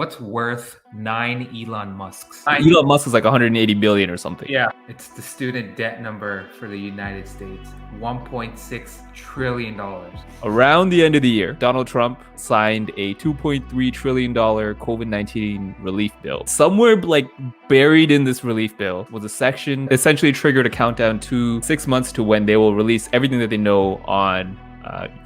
What's worth 9 Elon Musks? Elon Musk is like 180 billion or something. Yeah, it's the student debt number for the United States. $1.6 trillion. Around the end of the year, Donald Trump signed a $2.3 trillion COVID-19 relief bill. Somewhere like buried in this relief bill was a section essentially triggered a countdown to 6 months to when they will release everything that they know on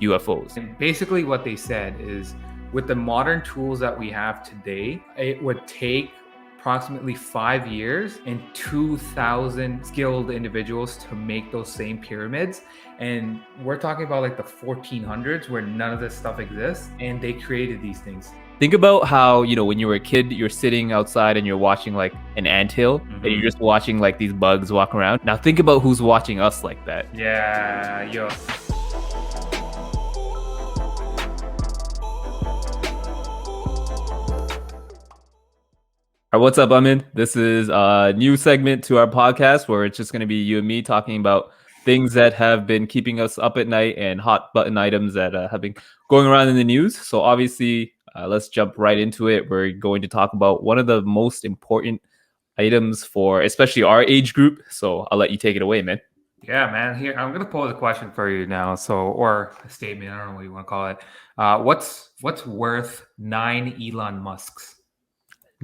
UFOs. And basically what they said is, with the modern tools that we have today, it would take approximately 5 years and 2,000 skilled individuals to make those same pyramids. And we're talking about like the 1400s where none of this stuff exists, and they created these things. Think about how, when you were a kid, you're sitting outside and you're watching like an anthill and you're just watching like these bugs walk around. Now think about who's watching us like that. Yeah, yo. All right, what's up, Amin? This is a new segment to our podcast where it's just going to be you and me talking about things that have been keeping us up at night and hot button items that have been going around in the news. So obviously, let's jump right into it. We're going to talk about one of the most important items for especially our age group. So I'll let you take it away, man. Yeah, man. Here, I'm gonna pose a question for you now. Or a statement. I don't know what you want to call it. What's worth 9 Elon Musks?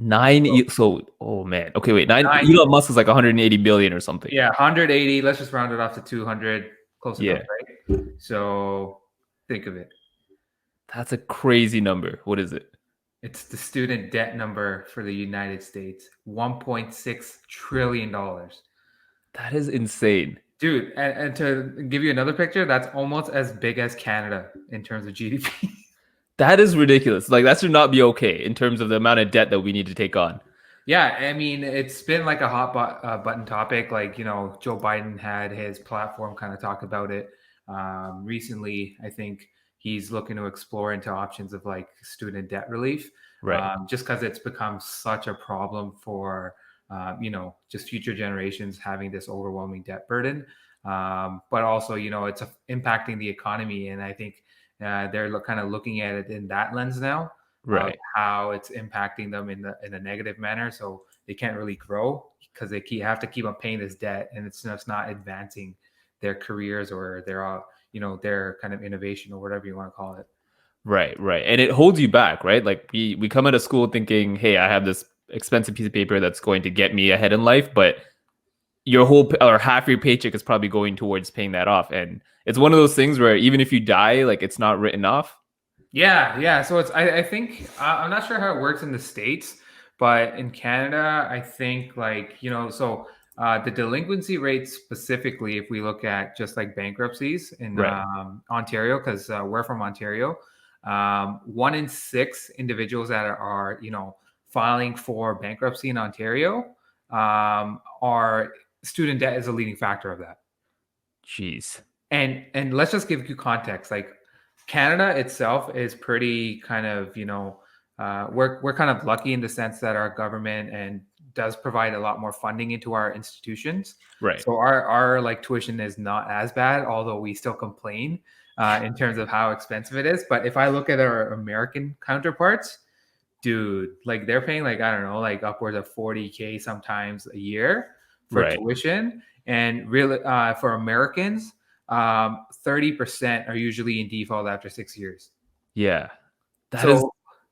Oh man. Okay, wait. Nine Elon Musk is like 180 billion or something. Yeah, 180. Let's just round it off to 200. Close enough, right? So think of it. That's a crazy number. What is it? It's the student debt number for the United States. $1.6 trillion. That is insane. Dude, and to give you another picture, that's almost as big as Canada in terms of GDP. That is ridiculous. Like, that should not be okay in terms of the amount of debt that we need to take on. Yeah, I mean, it's been like a hot button topic. Like, Joe Biden had his platform kind of talk about it recently. I think he's looking to explore into options of like student debt relief, right? Just because it's become such a problem for, just future generations having this overwhelming debt burden. But also, it's impacting the economy. And I think they're kind of looking at it in that lens now, right? How it's impacting them in a negative manner. So they can't really grow because they have to keep on paying this debt, and it's just not advancing their careers or their kind of innovation or whatever you want to call it. Right. And it holds you back, right? Like we come out of school thinking, hey, I have this expensive piece of paper that's going to get me ahead in life, but your whole or half your paycheck is probably going towards paying that off. And it's one of those things where even if you die, like it's not written off. Yeah. So I think I'm not sure how it works in the States, but in Canada, I think the delinquency rate specifically, if we look at just like bankruptcies in Ontario, because we're from Ontario, 1 in 6 individuals that are filing for bankruptcy in Ontario are student debt is a leading factor of that. Jeez. And let's just give you context. Like Canada itself is pretty kind of, we're kind of lucky in the sense that our government and does provide a lot more funding into our institutions. Right. So our like tuition is not as bad, although we still complain in terms of how expensive it is. But if I look at our American counterparts, dude, like they're paying like, I don't know, like upwards of $40,000 sometimes a year for tuition. And really for Americans, 30% are usually in default after 6 years. Yeah. That is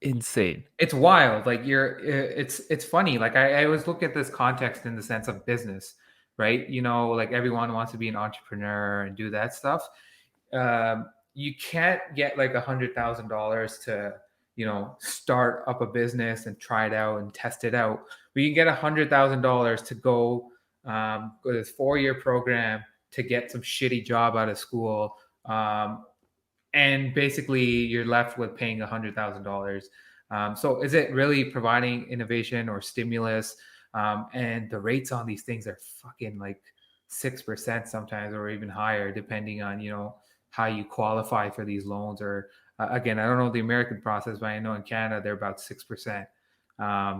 insane. It's wild. Like it's funny. Like I always look at this context in the sense of business, right? Like everyone wants to be an entrepreneur and do that stuff. You can't get like $100,000 to, start up a business and try it out and test it out. But you can get $100,000 to go this 4-year program to get some shitty job out of school. And basically you're left with paying $100,000. So is it really providing innovation or stimulus? And the rates on these things are fucking like 6% sometimes, or even higher, depending on, how you qualify for these loans. Or again, I don't know the American process, but I know in Canada, they're about 6%.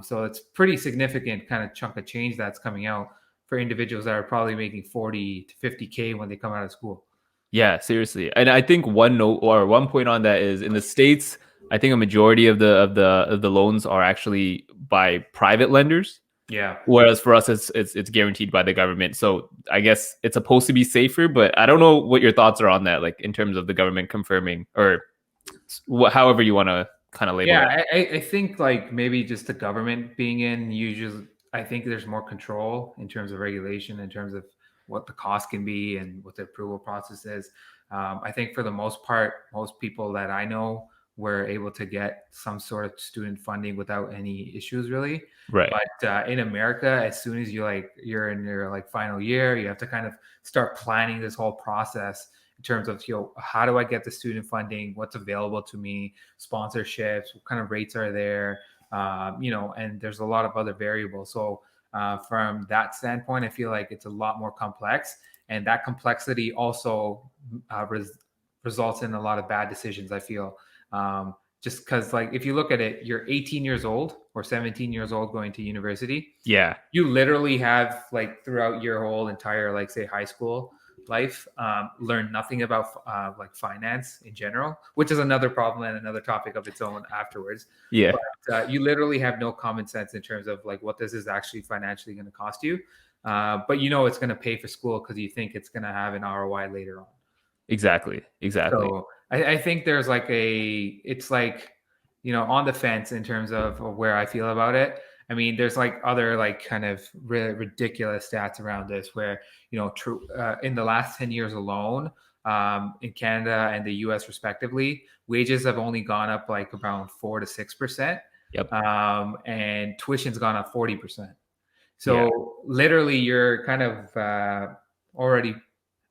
So it's pretty significant kind of chunk of change that's coming out for individuals that are probably making 40 to 50K when they come out of school. Yeah, seriously. And I think one point on that is in the States, I think a majority of the loans are actually by private lenders. Yeah. Whereas for us, it's guaranteed by the government. So I guess it's supposed to be safer, but I don't know what your thoughts are on that, like in terms of the government confirming or however you want to kind of label it. Yeah, I think like maybe just the government being in usually, I think there's more control in terms of regulation, in terms of what the cost can be and what the approval process is. I think for the most part, most people that I know were able to get some sort of student funding without any issues really. Right. But in America, as soon as you're in your like final year, you have to kind of start planning this whole process in terms of how do I get the student funding, what's available to me, sponsorships, what kind of rates are there, and there's a lot of other variables. So from that standpoint, I feel like it's a lot more complex, and that complexity also results in a lot of bad decisions. I feel just because, like, if you look at it, you're 18 years old or 17 years old going to university. Yeah. You literally have like throughout your whole entire, like, say, high school life, learn nothing about like finance in general, which is another problem and another topic of its own afterwards. Yeah. But you literally have no common sense in terms of like what this is actually financially going to cost you. But it's going to pay for school because you think it's going to have an ROI later on. Exactly. So I think there's like it's like, on the fence in terms of where I feel about it. I mean, there's like other like kind of ridiculous stats around this where, in the last 10 years alone, in Canada and the US respectively, wages have only gone up like around 4 to 6%. Yep. And tuition's gone up 40%. So literally you're kind of already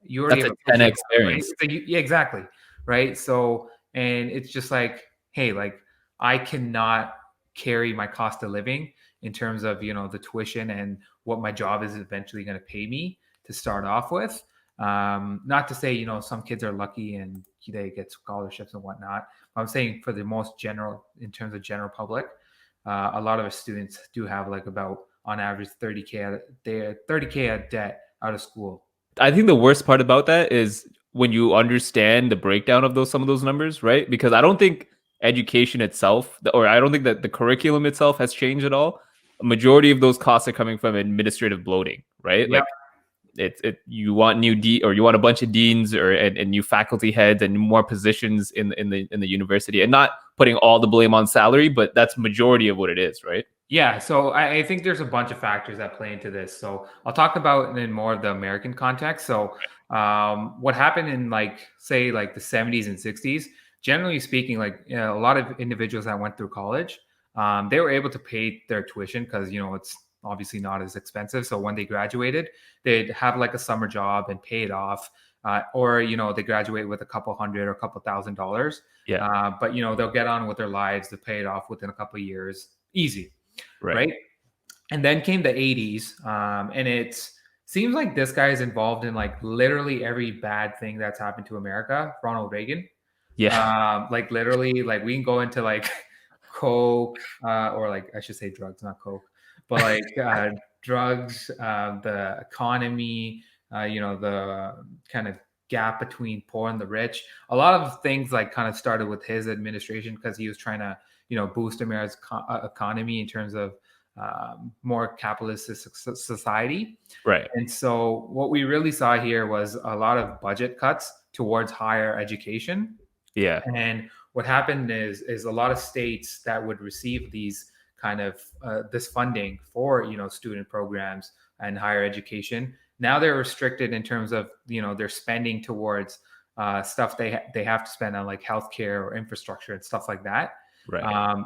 That's have a 10x variance. right? So yeah, exactly. Right. So, and it's just like, hey, like I cannot carry my cost of living in terms of, the tuition and what my job is eventually going to pay me to start off with. Not to say, some kids are lucky and they get scholarships and whatnot. I'm saying for the most general, in terms of general public, a lot of our students do have like about on average 30K of debt out of school. I think the worst part about that is when you understand the breakdown of some of those numbers, right? Because I don't think education itself, or I don't think that the curriculum itself has changed at all. A majority of those costs are coming from administrative bloating, right? Yep. Like you want or you want a bunch of deans and new faculty heads and more positions in the university, and not putting all the blame on salary, but that's majority of what it is, right? Yeah, so I think there's a bunch of factors that play into this. So I'll talk about it in more of the American context. So what happened in like say like the 70s and 60s, generally speaking, like a lot of individuals that went through college, they were able to pay their tuition because it's obviously not as expensive. So when they graduated, they'd have like a summer job and pay it off. Or they graduate with a couple hundred or a couple $1,000. Yeah. But they'll get on with their lives to pay it off within a couple of years, easy. Right. And then came the 80s. And it seems like this guy is involved in like literally every bad thing that's happened to America. Ronald Reagan. Yeah. Like literally, like we can go into like coke, or like I should say drugs, not coke, but like drugs, the economy, the kind of gap between poor and the rich. A lot of things like kind of started with his administration because he was trying to boost America's economy in terms of more capitalist society. Right. And so what we really saw here was a lot of budget cuts towards higher education. Yeah. And what happened is a lot of states that would receive these kind of this funding for student programs and higher education, now they're restricted in terms of their spending towards stuff they have to spend on like healthcare or infrastructure and stuff like that. Right.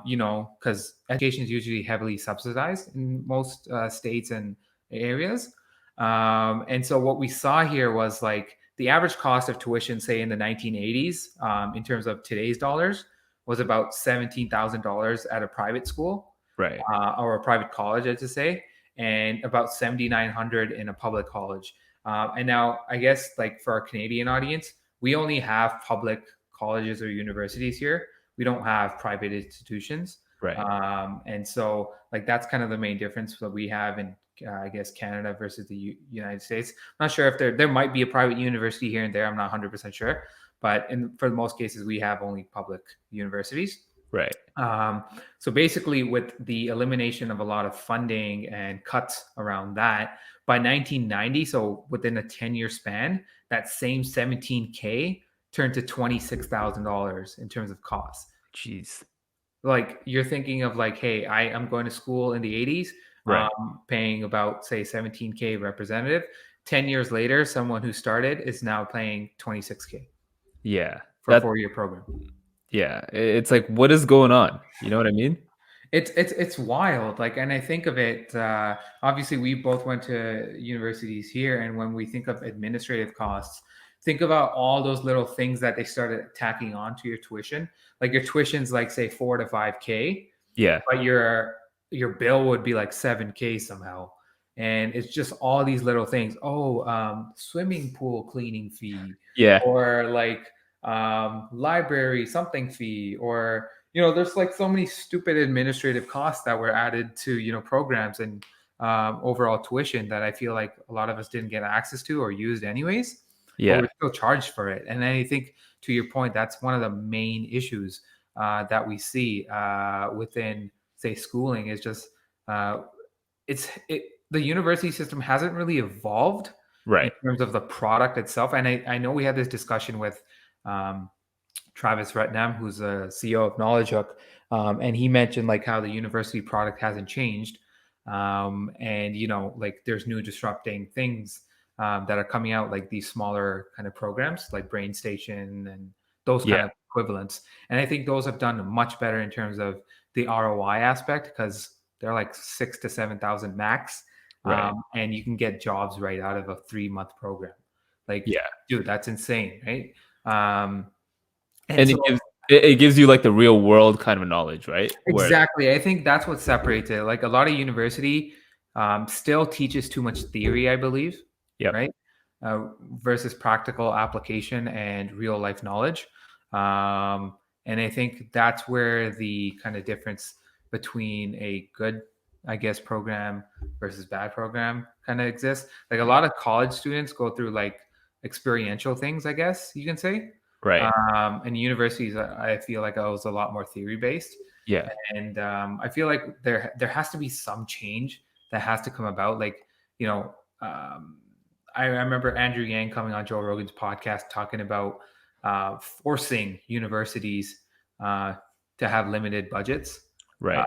Because education is usually heavily subsidized in most states and areas. And so what we saw here was like the average cost of tuition, say in the 1980s, in terms of today's dollars, was about $17,000 at a private school, right, or a private college, I should say, and about $7,900 in a public college. And now, I guess, like for our Canadian audience, we only have public colleges or universities here. We don't have private institutions. right. And so like that's kind of the main difference that we have in I guess Canada versus the United States. I'm not sure if there might be a private university here and there. I'm not 100% sure, but for most cases we have only public universities. Right. Um, so basically, with the elimination of a lot of funding and cuts around that, by 1990, so within a 10-year span, that same 17K turned to $26,000 in terms of costs. Jeez. Like you're thinking of like, hey, I'm going to school in the 80s, Right. paying about say 17K representative. 10 years later, someone who started is now paying 26K Yeah. for a 4-year program. Yeah. It's like, what is going on? You know what I mean? It's wild. Like, and I think of it. Obviously, we both went to universities here, and when we think of administrative costs, think about all those little things that they started tacking onto your tuition. Like your tuition's like say 4 to 5K, Yeah. but your bill would be like 7K somehow. And it's just all these little things. Oh, swimming pool cleaning fee, Yeah. or like library something fee, or there's like so many stupid administrative costs that were added to programs and overall tuition that I feel like a lot of us didn't get access to or used anyways, but Yeah. we're still charged for it. And I think, to your point, that's one of the main issues that we see within, say, schooling is just the university system hasn't really evolved in Right. terms of the product itself. And I know we had this discussion with um, Travis Retnam, who's a CEO of Knowledge Hook, and he mentioned like how the university product hasn't changed, and like there's new disrupting things that are coming out, like these smaller kind of programs like Brain Station and those kind Yeah. of equivalents. And I think those have done much better in terms of the ROI aspect because they're like 6 to 7 thousand max, Right. and you can get jobs right out of a 3-month program. Like, Yeah. dude, that's insane, right? And And so it gives you like the real world kind of knowledge, right? Where like, exactly, I think that's what separates it. Like a lot of university still teaches too much theory, I believe, yep. right? Versus practical application and real life knowledge. And I think that's where the kind of difference between a good, I guess, program versus bad program kind of exists. Like a lot of college students go through like experiential things, I guess you can say. Right. And universities, I feel like I was a lot more theory based. Yeah. And I feel like there has to be some change that has to come about. Like, you know, um, I remember Andrew Yang coming on Joe Rogan's podcast talking about forcing universities to have limited budgets, Right.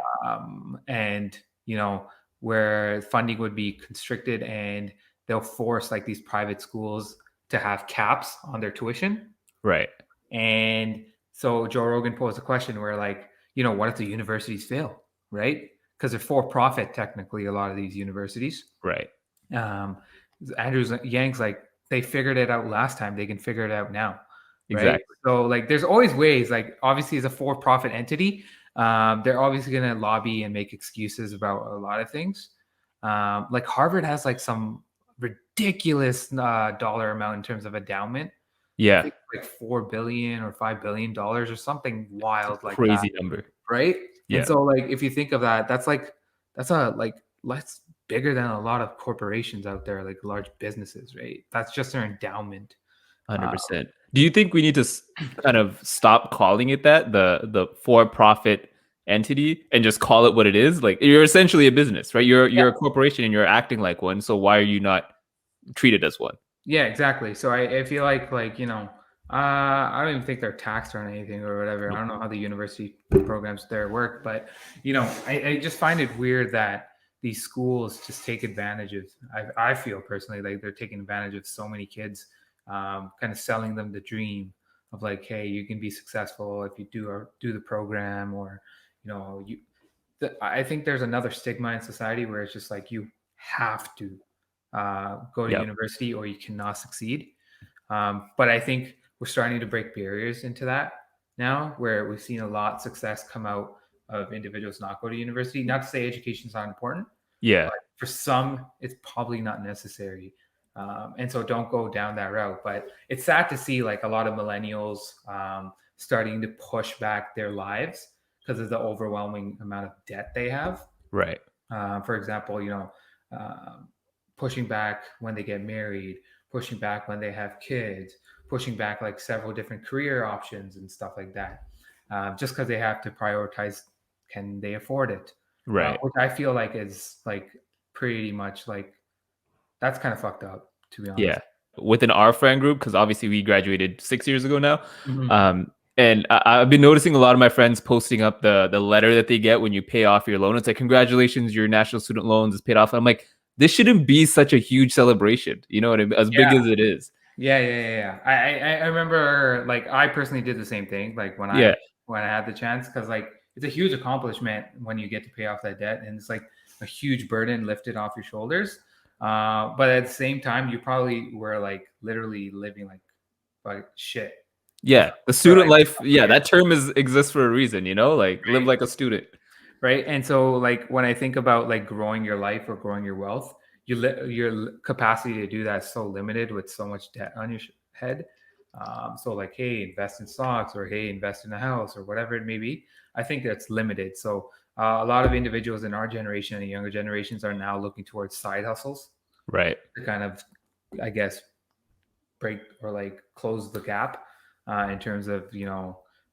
and where funding would be constricted, and they'll force like these private schools to have caps on their tuition. Right. And so Joe Rogan posed a question where, like, what if the universities fail, right? Because they're for profit, technically, a lot of these universities. Right. Um, Andrews Yang's like, they figured it out last time, they can figure it out now, right? Exactly. So, like, there's always ways. Like, obviously, as a for profit entity, they're obviously going to lobby and make excuses about a lot of things. Like, Harvard has like some ridiculous dollar amount in terms of endowment. I Yeah. think like 4 billion or $5 billion or something wild like that, Crazy number. right? And Yeah. so, like, if you think of that, that's a like less bigger than a lot of corporations out there, like large businesses, right? That's just their endowment. Uh, 100%. Do you think we need to kind of stop calling it that, the for-profit entity, and just call it what it is? Like, you're essentially a business, right? You're a corporation and you're acting like one. So why are you not treated as one? Yeah, exactly. So I feel like I don't even think they're taxed on anything or whatever. I don't know how the university programs there work, but I just find it weird that these schools just take advantage of. I feel personally like they're taking advantage of so many kids, kind of selling them the dream of like, hey, you can be successful if you do the program, or you. I think there's another stigma in society where it's just like you have to go to Yep. university or you cannot succeed. But I think we're starting to break barriers into that now, where we've seen a lot of success come out of individuals not go to university. Not to say education is not important, Yeah. but for some, it's probably not necessary. And so don't go down that route. But it's sad to see like a lot of millennials starting to push back their lives because of the overwhelming amount of debt they have. Right. For example, um, pushing back when they get married, pushing back when they have kids, pushing back like several different career options and stuff like that. just because they have to prioritize, can they afford it? Right. Which I feel like is like pretty much like that's kind of fucked up, to be honest. Yeah. Within our friend group, because obviously we graduated 6 years ago now. Mhm. And I've been noticing a lot of my friends posting up the letter that they get when you pay off your loan. It's like, congratulations, your national student loans is paid off. I'm like, this shouldn't be such a huge celebration. You know what I mean? As big Yeah. as it is. Yeah. I remember like I personally did the same thing like Yeah. when I had the chance because like it's a huge accomplishment when you get to pay off that debt and it's like a huge burden lifted off your shoulders. But at the same time, you probably were like literally living like shit Yeah. The for student like life, a couple yeah, years, that term exists for a reason, like live right? like a student. Right. And so like when I think about like growing your life or growing your wealth, your capacity to do that is so limited with so much debt on your head. So like, hey, invest in stocks or hey, invest in a house or whatever it may be. I think that's limited. So a lot of individuals in our generation and younger generations are now looking towards side hustles Right. to kind of, I guess, break or like close the gap in terms of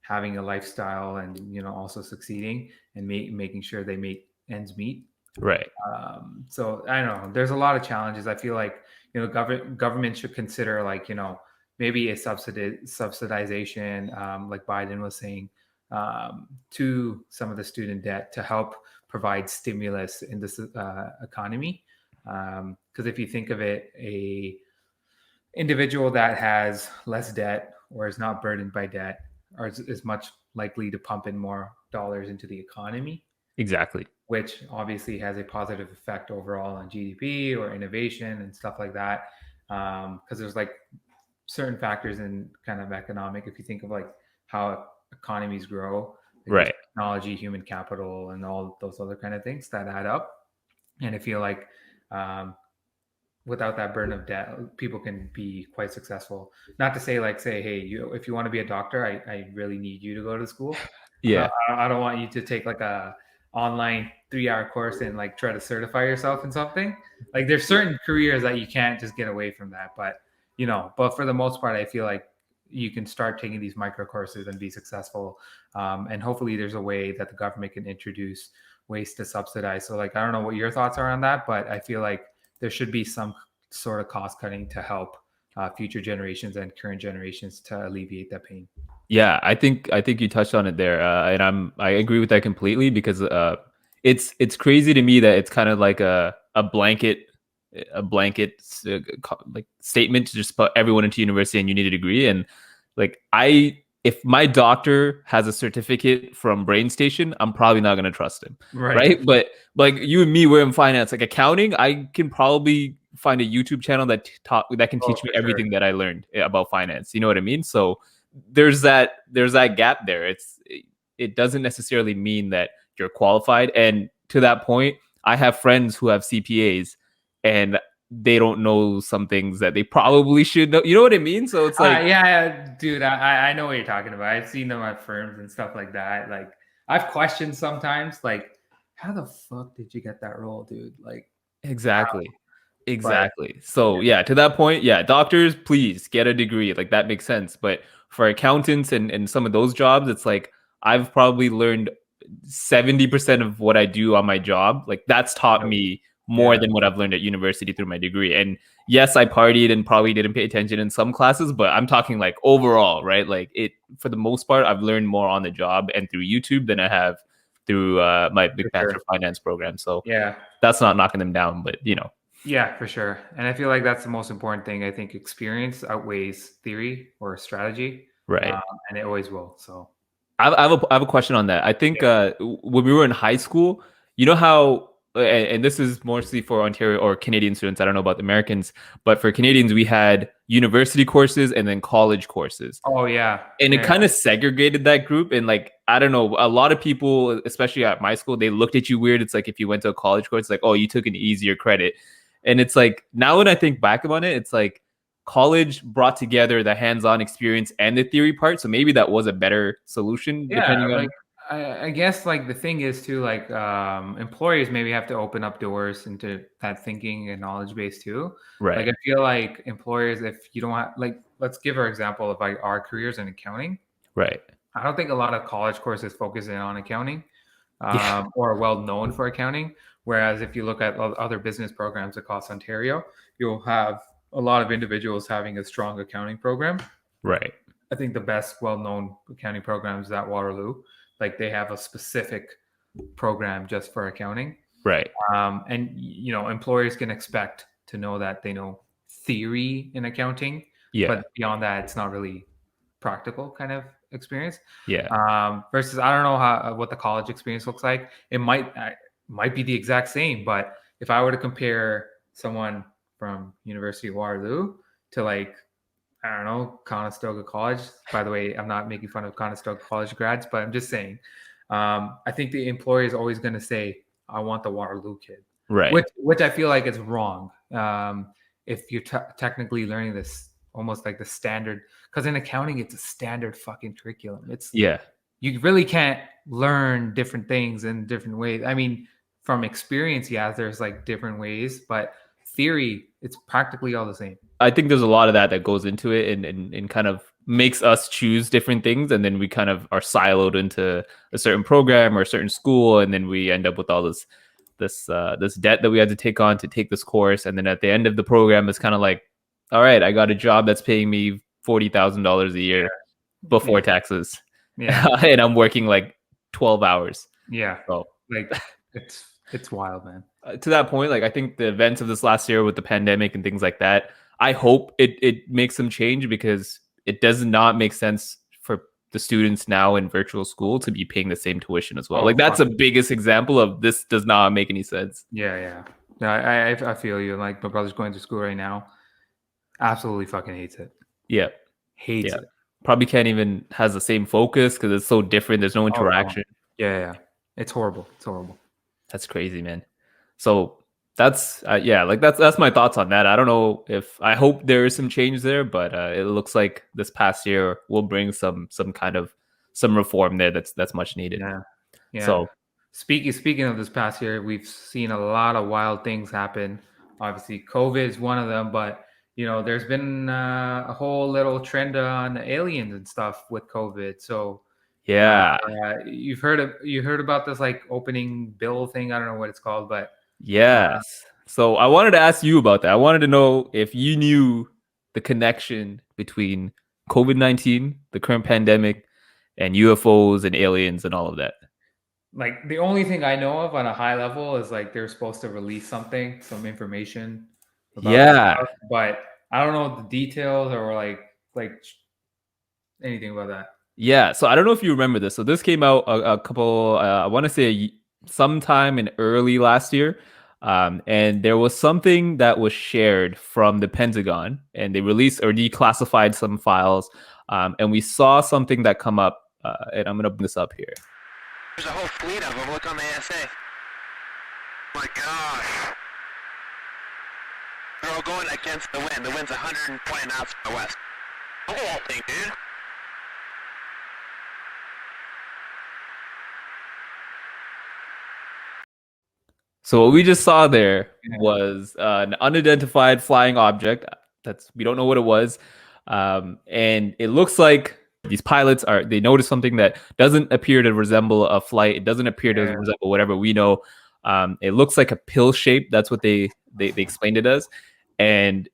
having a lifestyle and also succeeding and making sure they make ends meet. Right. So I don't know. There's a lot of challenges. I feel like government should consider like maybe a subsidization, like Biden was saying, to some of the student debt to help provide stimulus in this economy. Because if you think of it, a individual that has less debt or is not burdened by debt is much likely to pump in more dollars into the economy, Exactly. which obviously has a positive effect overall on GDP or innovation and stuff like that. Because there's like certain factors in kind of economic, if you think of like how economies grow, like there's Right. technology, human capital, and all those other kind of things that add up. And I feel like um, without that burden of debt, people can be quite successful. Not to say like say, hey, if you want to be a doctor, I really need you to go to school. Yeah. I don't want you to take like a online 3 hour course and like try to certify yourself in something. Like there's certain careers that you can't just get away from that. But for the most part, I feel like you can start taking these micro courses and be successful. And hopefully there's a way that the government can introduce ways to subsidize. So like I don't know what your thoughts are on that, but I feel like there should be some sort of cost cutting to help future generations and current generations to alleviate that pain. Yeah, I think you touched on it there, and I agree with that completely because it's crazy to me that it's kind of like a blanket like statement to just put everyone into university and you need a degree. And like if my doctor has a certificate from Brain Station, I'm probably not gonna trust him, Right. right? But like you and me, we're in finance, like accounting. I can probably find a YouTube channel that can Oh, teach me for sure. everything that I learned about finance. You know what I mean? So there's that gap there. It doesn't necessarily mean that you're qualified. And to that point, I have friends who have CPAs and they don't know some things that they probably should know. You know what I mean? So it's like Yeah, dude, I know what you're talking about. I've seen them at firms and stuff like that. Like, I've questioned sometimes, like, how the fuck did you get that role, dude? Like, how? exactly. But Exactly. yeah, So yeah, to that point, yeah, doctors, please get a degree. Like that makes sense. But for accountants and some of those jobs, it's like I've probably learned 70% of what I do on my job. Like that's taught me more yeah, than what I've learned at university through my degree. And yes, I partied and probably didn't pay attention in some classes, but I'm talking like overall, right? Like it for the most part, I've learned more on the job and through YouTube than I have through my for big sure. bachelor of finance program. So Yeah, that's not knocking them down, but yeah, for sure. And I feel like that's the most important thing. I think experience outweighs theory or strategy, um, right. and it always will. So, I have a question on that. I think when we were in high school, you know how, and this is mostly for Ontario or Canadian students. I don't know about the Americans, but for Canadians, we had university courses and then college courses, oh yeah, and it yeah, kind of segregated that group. And like, I don't know, a lot of people, especially at my school, they looked at you weird. It's like if you went to a college course, it's like, oh, you took an easier credit. And it's like now when I think back on it, it's like college brought together the hands-on experience and the theory part. So maybe that was a better solution, yeah. depending Like on I guess like the thing is too like employers maybe have to open up doors into that thinking and knowledge base too. Like right, I feel like employers, if you don't have like, let's give our example of like our careers in accounting. right, I don't think a lot of college courses focus in on accounting, Yeah. or well known for accounting. Whereas if you look at other business programs across Ontario, you'll have a lot of individuals having a strong accounting program. Right. I think the best well known accounting programs is at Waterloo. Like they have a specific program just for accounting. Right. And employers can expect to know that they know theory in accounting, Yeah. but beyond that, it's not really practical kind of experience. Yeah. Versus, I don't know what the college experience looks like. It might be the exact same, but if I were to compare someone from University of Waterloo to like, I don't know, Conestoga College. By the way, I'm not making fun of Conestoga College grads, but I'm just saying, I think the employer is always going to say, I want the Waterloo kid, Right. which I feel like is wrong. If you're technically learning this almost like the standard, because in accounting, it's a standard fucking curriculum. Yeah. You really can't learn different things in different ways. I mean, from experience, yeah, there's like different ways, but theory, it's practically all the same. I think there's a lot of that goes into it and kind of makes us choose different things. And then we kind of are siloed into a certain program or a certain school. And then we end up with all this debt that we had to take on to take this course. And then at the end of the program, it's kind of like, all right, I got a job that's paying me $40,000 a year before taxes. Yeah. And I'm working like 12 hours. Yeah. So like it's wild, man. To that point, like I think the events of this last year with the pandemic and things like that, I hope it makes some change, because it does not make sense for the students now in virtual school to be paying the same tuition as well. Like that's the biggest example of this does not make any sense. Yeah. I feel you. Like my brother's going to school right now. Absolutely fucking hates it. Yeah. Hates it. Probably can't even has the same focus because it's so different. There's no interaction. Yeah. It's horrible. That's crazy, man. So that's that's my thoughts on that. I don't know I hope there is some change there, but it looks like this past year will bring some reform there that's much needed. Yeah. So speaking of this past year, we've seen a lot of wild things happen. Obviously, COVID is one of them, but there's been a whole little trend on aliens and stuff with COVID. So yeah, you heard about this like opening bill thing. I don't know what it's called, but yes. So I wanted to ask you about that. I wanted to know if you knew the connection between COVID-19, the current pandemic, and UFOs and aliens and all of that. Like the only thing I know of on a high level is like they're supposed to release some information about stuff, but I don't know the details or like anything about that. Yeah, so I don't know if you remember this. So this came out a couple, I want to say sometime in early last year. And there was something that was shared from the Pentagon, and they released or declassified some files. And we saw something that come up, and I'm going to bring this up here. There's a whole fleet of them. Look on the ASA. Oh my gosh. They're all going against the wind. The wind's 120 knots from the west. Look at that thing, dude. So what we just saw there was an unidentified flying object. We don't know what it was. And it looks like these pilots they notice something that doesn't appear to resemble a flight. It doesn't appear to resemble whatever we know. It looks like a pill shape. That's what they explained it as. And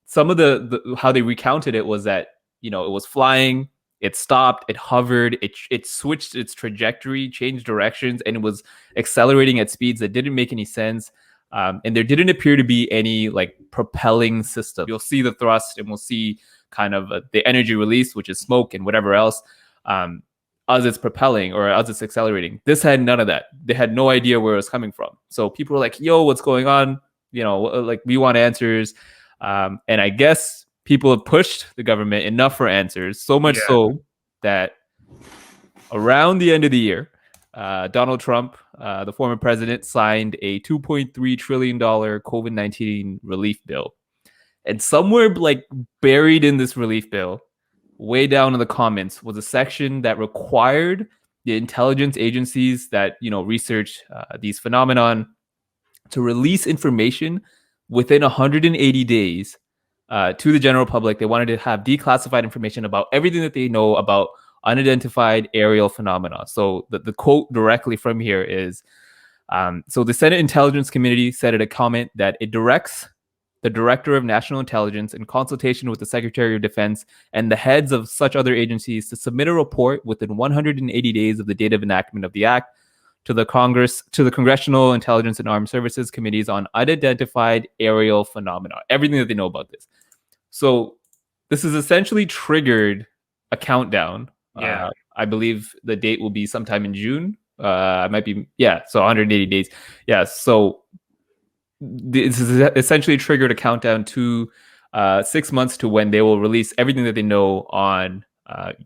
some of the how they recounted it was that, it was flying, it stopped, it hovered, it switched its trajectory, changed directions, and it was accelerating at speeds that didn't make any sense. And there didn't appear to be any like propelling system. You'll see the thrust, and we'll see kind of the energy release, which is smoke and whatever else, as it's propelling or as it's accelerating. This had none of that. They had no idea where it was coming from. So people were like, yo, what's going on? Like we want answers. And I guess people have pushed the government enough for answers, so much so that around the end of the year, Donald Trump, the former president, signed a $2.3 trillion COVID-19 relief bill. And somewhere like buried in this relief bill, way down in the comments, was a section that required the intelligence agencies that, research these phenomenon to release information within 180 days to the general public. They wanted to have declassified information about everything that they know about unidentified aerial phenomena. So the quote directly from here is, so the Senate Intelligence Committee said in a comment that it directs the Director of National Intelligence, in consultation with the Secretary of Defense and the heads of such other agencies, to submit a report within 180 days of the date of enactment of the act to the Congressional Intelligence and Armed Services Committees on unidentified aerial phenomena. Everything that they know about this. So this has essentially triggered a countdown. Yeah. I believe the date will be sometime in June. It might be, so 180 days. Yeah, so this is essentially triggered a countdown to 6 months to when they will release everything that they know on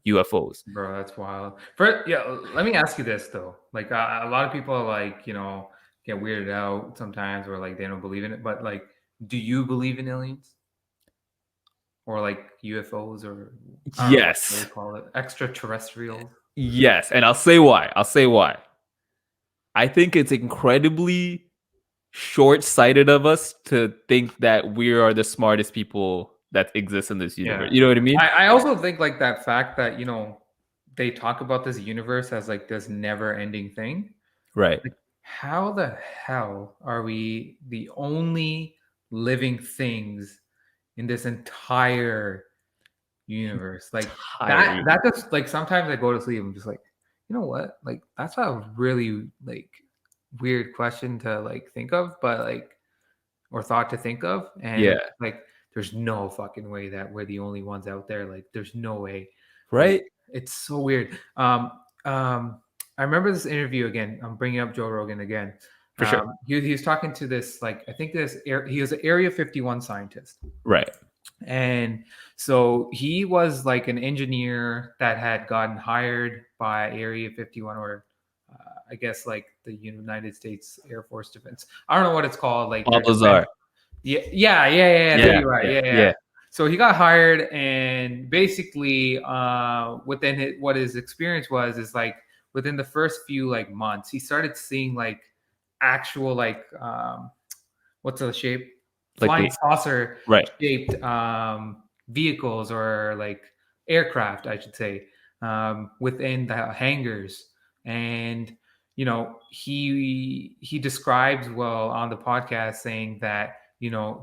UFOs. Bro, that's wild. Let me ask you this though. Like a lot of people like, get weirded out sometimes, or like they don't believe in it. But like, do you believe in aliens? Or like UFOs, or I don't know what Yes. they call it, extraterrestrials? Yes, and I'll say why. I think it's incredibly short-sighted of us to think that we are the smartest people that exist in this universe. Yeah. You know what I mean? I also think like that fact that, they talk about this universe as like this never-ending thing. Right. Like, how the hell are we the only living things in this entire universe? Like that just like sometimes I go to sleep, I'm just like, you know what? Like that's a really like weird question to like think of, but like, or thought to think of. And Yeah. like there's no fucking way that we're the only ones out there. Like there's no way. Right? Like, it's so weird. I remember this interview again. I'm bringing up Joe Rogan again. For sure. He was talking to this, like, I think he was an Area 51 scientist. Right. And so he was like an engineer that had gotten hired by Area 51, or I guess like the United States Air Force Defense. I don't know what it's called. Like Balthazar. Yeah. There you are. Yeah. So he got hired, and basically, within what his experience was, is like within the first few like months, he started seeing like actual like what's the shape? Like Flying saucer right. shaped vehicles, or like aircraft, I should say, within the hangars. And he describes well on the podcast, saying that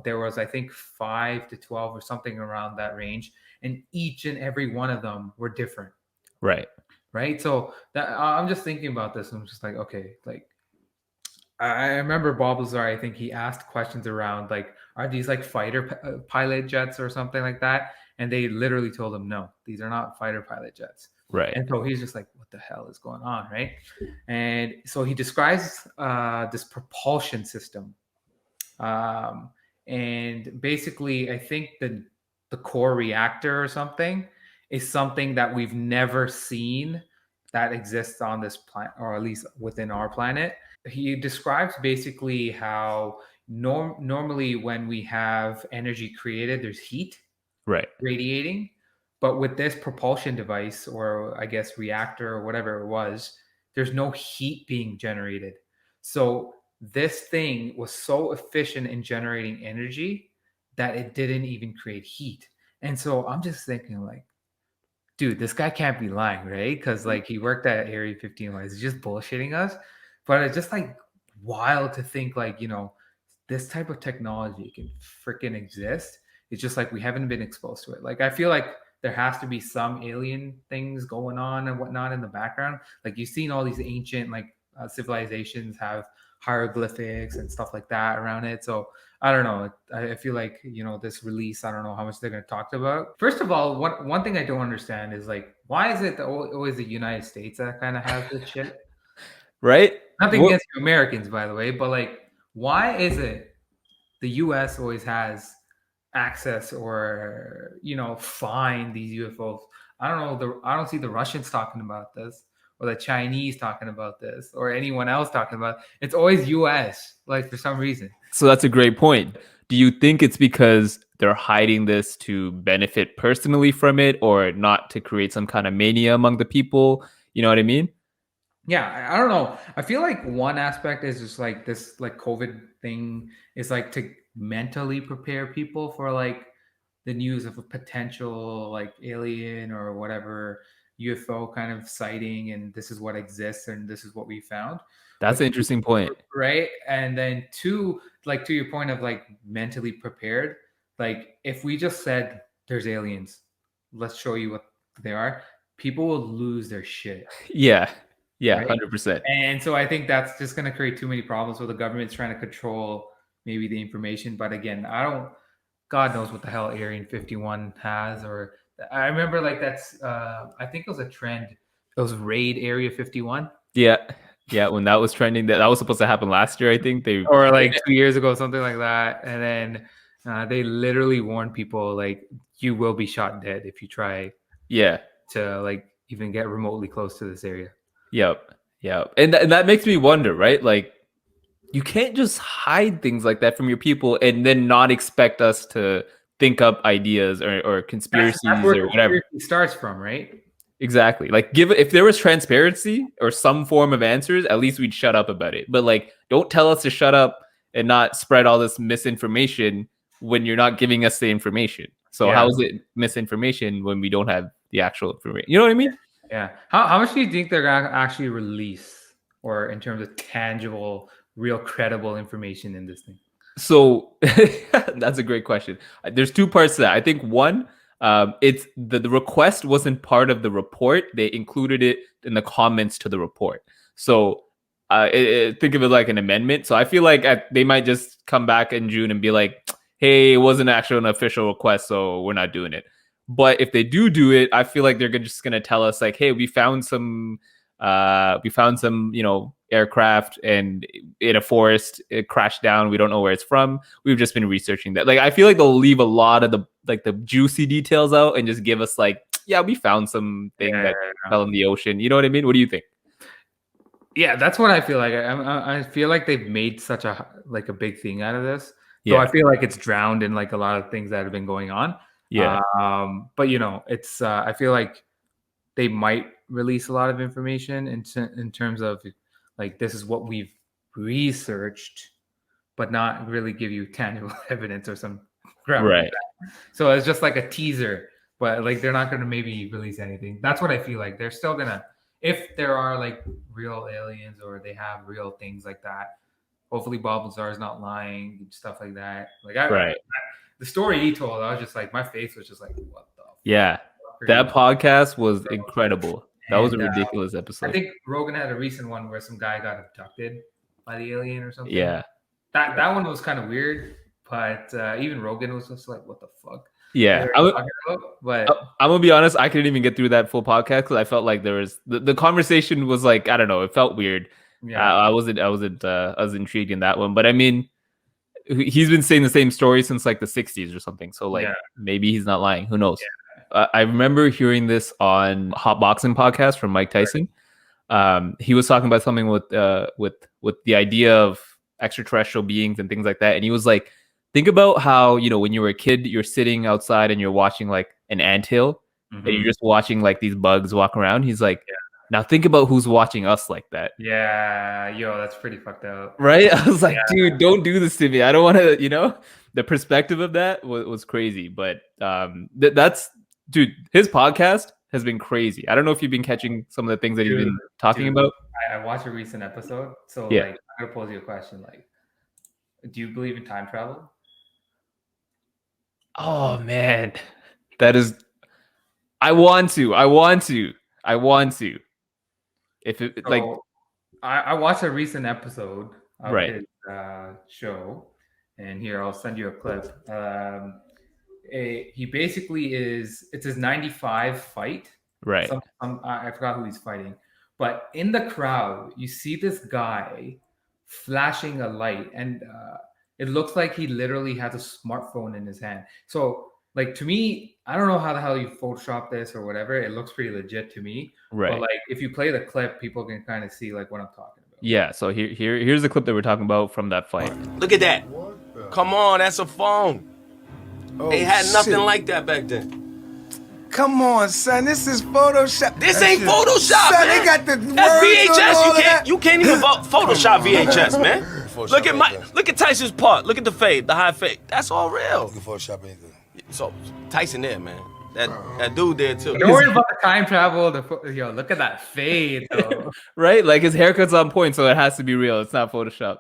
there was, I think, 5 to 12 or something around that range, and each and every one of them were different. Right. So that I'm just thinking about this, and I'm just like, okay, like I remember Bob Lazar, I think he asked questions around like, are these like fighter pilot jets or something like that? And they literally told him, no, these are not fighter pilot jets. Right. And so he's just like, what the hell is going on? Right. And so he describes this propulsion system. And basically, I think the core reactor or something is something that we've never seen that exists on this planet, or at least within our planet. He describes basically how normally when we have energy created, there's heat radiating. But with this propulsion device, or I guess reactor or whatever it was, there's no heat being generated. So this thing was so efficient in generating energy that it didn't even create heat. And so I'm just thinking like, dude, this guy can't be lying, right? Because like he worked at Area 51. He's just bullshitting us. But it's just like wild to think like, this type of technology can freaking exist. It's just like we haven't been exposed to it. Like I feel like there has to be some alien things going on and whatnot in the background. Like you've seen all these ancient like civilizations have hieroglyphics and stuff like that around it. So I don't know. I feel like, this release, I don't know how much they're going to talk about. First of all, one thing I don't understand is like, why is it always the United States that kind of has this shit? Right? Nothing against you Americans, by the way, but like, why is it the US always has access, or find these UFOs? I don't know. I don't see the Russians talking about this, or the Chinese talking about this, or anyone else talking about it. It's always US, like for some reason. So that's a great point. Do you think it's because they're hiding this to benefit personally from it, or not to create some kind of mania among the people? You know what I mean? Yeah, I don't know. I feel like one aspect is just like this, like COVID thing is like to mentally prepare people for like the news of a potential like alien or whatever UFO kind of sighting, and this is what exists, and this is what we found. That's But an interesting point. right? And then two, like to your point of like mentally prepared, like if we just said there's aliens, let's show you what they are, people will lose their shit. Yeah, Right? 100%. And so I think that's just going to create too many problems with the government's trying to control maybe the information. But again, God knows what the hell Area 51 has. Or I remember like that's, I think it was a trend. It was Raid Area 51. Yeah, when that was trending, that was supposed to happen last year, I think. Or like 2 years ago, something like that. And then they literally warned people like, you will be shot dead if you try to like even get remotely close to this area. Yep. And that makes me wonder, right? Like, you can't just hide things like that from your people and then not expect us to think up ideas or conspiracies that's where or whatever. It starts from, right? Exactly. Like, if there was transparency or some form of answers, at least we'd shut up about it. But like, don't tell us to shut up and not spread all this misinformation when you're not giving us the information. So how is it misinformation when we don't have the actual information? You know what I mean? Yeah. How much do you think they're gonna actually release, or in terms of tangible, real, credible information in this thing? So that's a great question. There's two parts to that. I think one, it's the request wasn't part of the report. They included it in the comments to the report. So think of it like an amendment. So I feel like they might just come back in June and be like, hey, it wasn't actually an official request, so we're not doing it. But if they do it, I feel like they're just going to tell us like, hey, we found some, aircraft and in a forest, it crashed down. We don't know where it's from. We've just been researching that. Like, I feel like they'll leave a lot of the juicy details out and just give us like, yeah, we found something that fell in the ocean. You know what I mean? What do you think? Yeah, that's what I feel like. I feel like they've made such a big thing out of this. So I feel like it's drowned in like a lot of things that have been going on. Yeah. But it's I feel like they might release a lot of information in terms of like, this is what we've researched, but not really give you tangible evidence or some crap like that. So it's just like a teaser, but like they're not going to maybe release anything. That's what I feel like. They're still gonna, if there are like real aliens or they have real things like that, hopefully Bob Lazar is not lying, stuff like that. Like the story he told, I was just like, my face was just like, what the fuck? That podcast was incredible. That was a ridiculous episode. I think Rogan had a recent one where some guy got abducted by the alien or something. Yeah. That one was kind of weird, but even Rogan was just like, what the fuck? Yeah. But I'm gonna be honest, I couldn't even get through that full podcast because I felt like there was the conversation was like, I don't know, it felt weird. Yeah. I wasn't intrigued in that one, but I mean, he's been saying the same story since like the 60s or something. So like maybe he's not lying. Who knows? Yeah. I remember hearing this on Hot Boxing podcast from Mike Tyson. He was talking about something with the idea of extraterrestrial beings and things like that. And he was like, think about how, when you were a kid, you're sitting outside and you're watching like an anthill and you're just watching like these bugs walk around. He's like, now think about who's watching us like that. Yeah, that's pretty fucked up. Right? I was like, dude, don't do this to me. I don't want to, the perspective of that was crazy. But that's, dude, his podcast has been crazy. I don't know if you've been catching some of the things that he's been talking about. I watched a recent episode. So like, I'm going to pose you a question. Like, do you believe in time travel? Oh, man. That is, I want to. If it so, like, I watched a recent episode of his show, and here I'll send you a clip. He basically it's his 95 fight. Right. I forgot who he's fighting, but in the crowd, you see this guy flashing a light, and it looks like he literally has a smartphone in his hand. So, like, to me, I don't know how the hell you Photoshop this or whatever. It looks pretty legit to me. Right. But like, if you play the clip, people can kind of see like what I'm talking about. Yeah. So here's the clip that we're talking about from that fight. Look at that. Come on, that's a phone. They had nothing like that back then. Come on, son. This is Photoshop. This ain't Photoshop, son, man. They got the that's VHS. You can't even Photoshop VHS, man. Photoshop look at Tyson's part. Look at the fade, the high fade. That's all real. You can Photoshop anything. So Tyson there, man. That dude did too. Don't worry about the time travel. Yo, look at that fade, though. Right? Like his haircut's on point, so it has to be real. It's not Photoshop.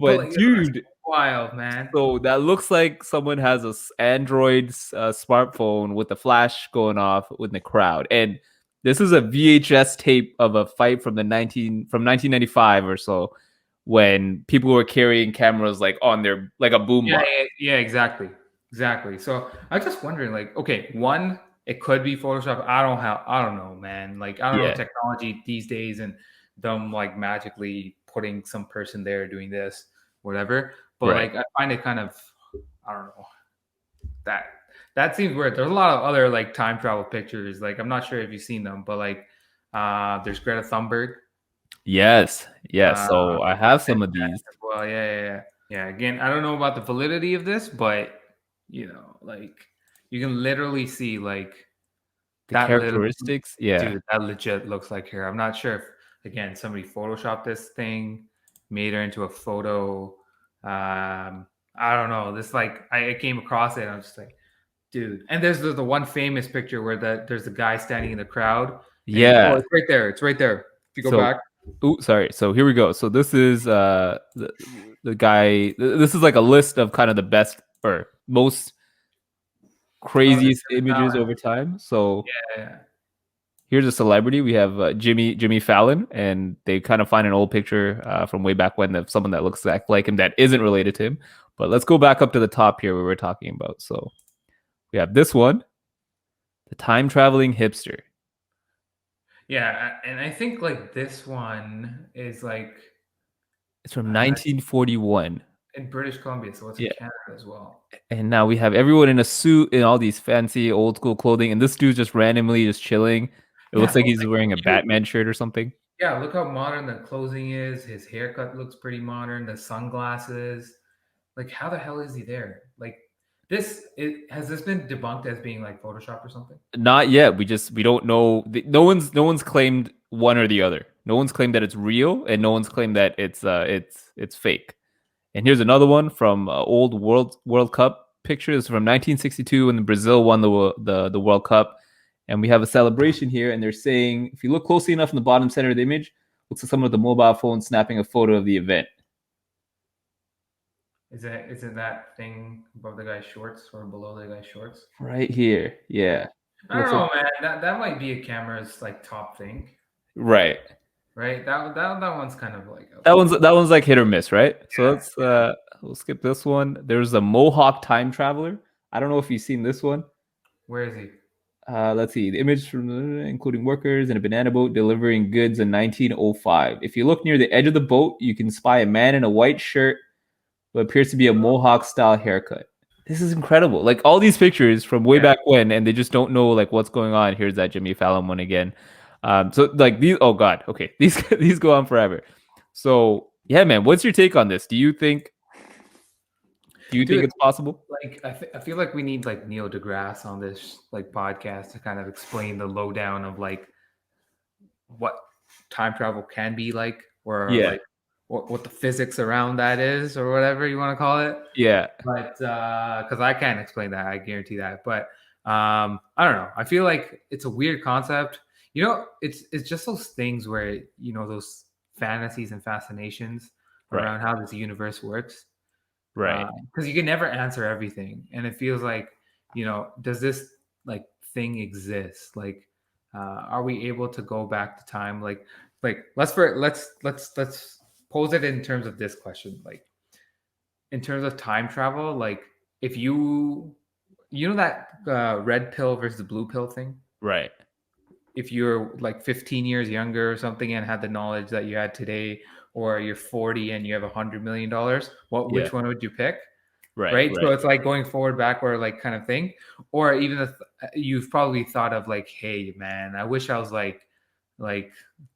But like, dude, wild, man. so that looks like someone has a Android smartphone with the flash going off in the crowd. And this is a VHS tape of a fight from 1995 or so, when people were carrying cameras like on their like a boombox. Yeah, exactly. So I'm just wondering, like, okay, one, it could be Photoshop. I don't know, man. Like, I don't know technology these days and them like magically putting some person there doing this, whatever. But like, I find it kind of, I don't know, that seems weird. There's a lot of other like time travel pictures. Like, I'm not sure if you've seen them, but like, there's Greta Thunberg. Yes. So I have some of these. Well, yeah. Again, I don't know about the validity of this, but like you can literally see like the characteristics. Dude, that legit looks like her. I'm not sure if again somebody photoshopped this thing, made her into a photo. I don't know. This like I came across it. And I'm just like, dude. And there's the one famous picture where there's a guy standing in the crowd. Yeah, it's right there. It's right there. If you go back. Oh, sorry. So here we go. So this is the guy. This is like a list of kind of the best or most craziest images over time. So here's a celebrity. We have Jimmy Fallon, and they kind of find an old picture from way back when of someone that looks like him that isn't related to him. But let's go back up to the top here where we're talking about. So we have this one, the time traveling hipster. Yeah, and I think like this one is like it's from 1941 in British Columbia, so it's in Canada as well. And now we have everyone in a suit in all these fancy old school clothing, and this dude's just randomly just chilling. It looks like he's wearing a Batman shirt or something. Yeah, look how modern the clothing is. His haircut looks pretty modern. The sunglasses, like how the hell is he there? Like has this been debunked as being like Photoshop or something? Not yet. We don't know. No one's claimed one or the other. No one's claimed that it's real, and no one's claimed that it's fake. And here's another one from old World Cup pictures from 1962 when Brazil won the World Cup, and we have a celebration here. And they're saying, if you look closely enough in the bottom center of the image, looks like someone with a mobile phone snapping a photo of the event. Is it that thing above the guy's shorts or below the guy's shorts? Right here, yeah. I don't know, man. That might be a camera's like top thing. Right. That one's kind of like that one's like hit or miss, right? So we'll skip this one. There's a Mohawk time traveler. I don't know if you've seen this one. Where is he? Let's see. The image from including workers in a banana boat delivering goods in 1905. If you look near the edge of the boat, you can spy a man in a white shirt what appears to be a Mohawk style haircut. This is incredible. Like all these pictures from way back when, and they just don't know like what's going on. Here's that Jimmy Fallon one again. So like these, oh god, okay, these go on forever. So yeah, man, what's your take on this? Do you think it's possible? Like I feel like we need like Neil deGrasse on this like podcast to kind of explain the lowdown of like what time travel can be like, or like what the physics around that is, or whatever you want to call it. Yeah. But because I can't explain that, I guarantee that. But I don't know. I feel like it's a weird concept. It's just those things where those fantasies and fascinations around how this universe works. Right. Because you can never answer everything, and it feels like does this like thing exist? Like, are we able to go back to time? Like let's pose it in terms of this question. Like, in terms of time travel, like if you that red pill versus blue pill thing, right? If you're like 15 years younger or something and had the knowledge that you had today, or you're 40 and you have $100 million, which one would you pick? Right. So it's like going forward, backward, like kind of thing. Or even if you've probably thought of like, hey man, I wish I was like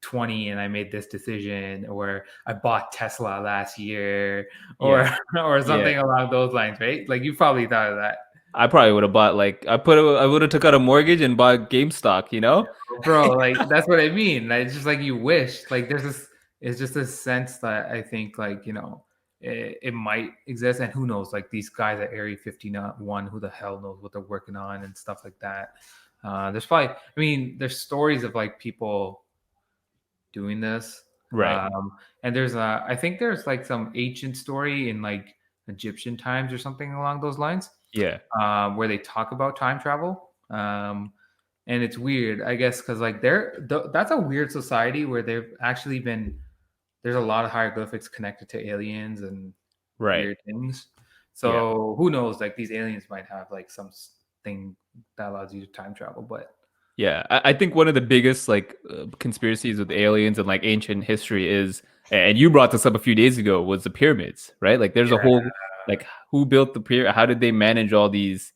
20 and I made this decision, or I bought Tesla last year, or something along those lines, right? Like you probably thought of that. I probably would have bought I would have took out a mortgage and bought GameStop, Bro, like that's what I mean. Like, it's just like you wish. Like it's just this sense that I think like, it might exist, and who knows? Like these guys at Area 51, who the hell knows what they're working on and stuff like that. There's probably, I mean, there's stories of like people doing this, Right. and there's I think there's like some ancient story in like Egyptian times or something along those lines. Yeah. Where they talk about time travel. And it's weird, I guess, because like that's a weird society where they've actually been. There's a lot of hieroglyphics connected to aliens and Right. weird things. So who knows? Like these aliens might have like something that allows you to time travel. But Yeah, I think one of the biggest like conspiracies with aliens and like ancient history is, and you brought this up a few days ago, was the pyramids, right? Like there's a whole like who built the pyramid? How did they manage all these?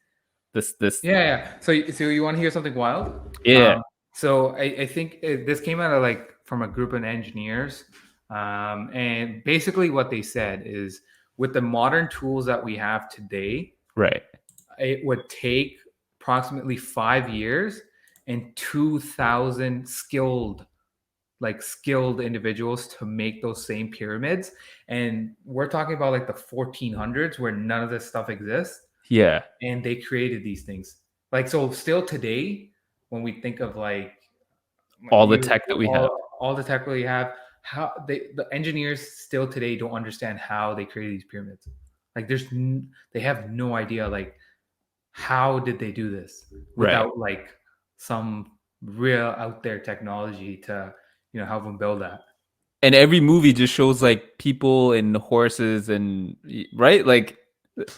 This. Yeah. So you want to hear something wild? Yeah. So I think this came out of like from a group of engineers, and basically what they said is with the modern tools that we have today, Right. it would take approximately 5 years and 2,000 skilled individuals to make those same pyramids. And we're talking about like the 1400s where none of this stuff exists. Yeah. And they created these things. Like, so still today, when we think of like all the tech that we have, all the tech that we have, how the engineers still today don't understand how they created these pyramids. Like they have no idea, like, how did they do this without like some real out there technology to, help them build that. And every movie just shows like people and horses and right, like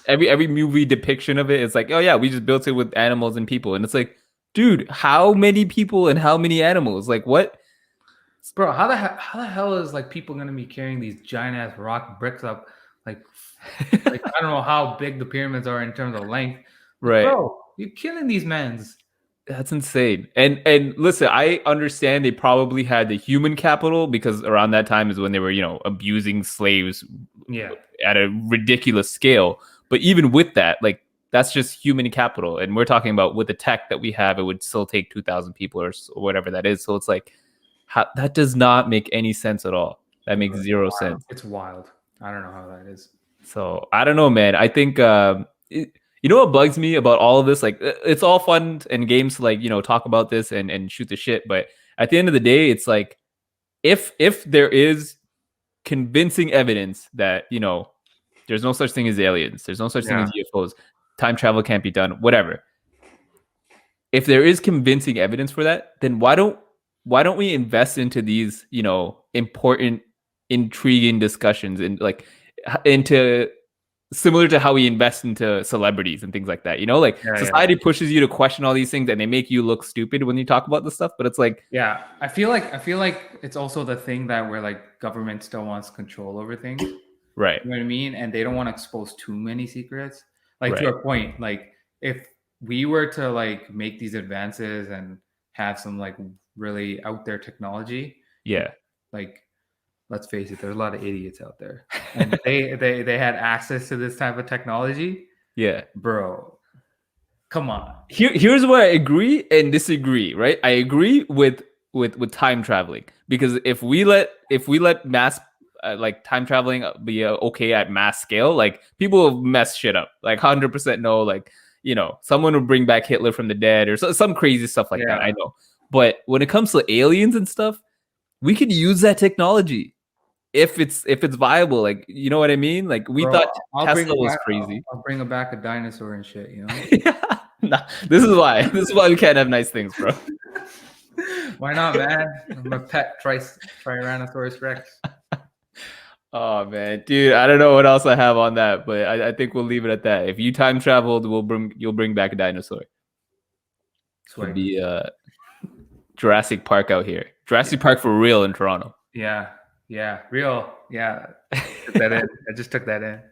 every movie depiction of it is like, oh yeah, we just built it with animals and people, and it's like, dude, how many people and how many animals? Like what, bro? How the hell is like people gonna be carrying these giant ass rock bricks up? Like I don't know how big the pyramids are in terms of length, right? Bro, you're killing these mans. That's insane. And listen, I understand they probably had the human capital because around that time is when they were, abusing slaves at a ridiculous scale. But even with that, like that's just human capital. And we're talking about with the tech that we have, it would still take 2,000 people or whatever that is. So it's like, that does not make any sense at all. That makes zero sense. It's wild. I don't know how that is. So I don't know, man. I think, you know what bugs me about all of this? Like, it's all fun and games to like, talk about this and shoot the shit. But at the end of the day, it's like, if there is convincing evidence that, there's no such thing as aliens, there's no such thing as UFOs, time travel can't be done, whatever. If there is convincing evidence for that, then why don't we invest into these, important, intriguing discussions and like into similar to how we invest into celebrities and things like that, society pushes you to question all these things and they make you look stupid when you talk about this stuff. But it's like, I feel like it's also the thing that where like government still wants control over things, right? You know what I mean? And they don't want to expose too many secrets. Like to your point, like if we were to like make these advances and have some like really out there technology, like let's face it, there's a lot of idiots out there, and they had access to this type of technology. Yeah, bro, come on. Here's where I agree and disagree. Right, I agree with time traveling, because if we let mass like time traveling be okay at mass scale, like people will mess shit up. Like 100% no, like someone will bring back Hitler from the dead or some crazy stuff like that. I know, but when it comes to aliens and stuff, we could use that technology. If it's viable, like, you know what I mean? Like we thought Tesla was crazy. I'll bring back a dinosaur and shit, Nah, this is why we can't have nice things, bro. Why not, man? I'm a pet Tyrannosaurus Rex. Oh man, dude, I don't know what else I have on that, but I think we'll leave it at that. If you time traveled, you'll bring back a dinosaur. It'll be Jurassic Park out here. Jurassic Park for real in Toronto. Yeah, real. Yeah. Took that in. I just took that in.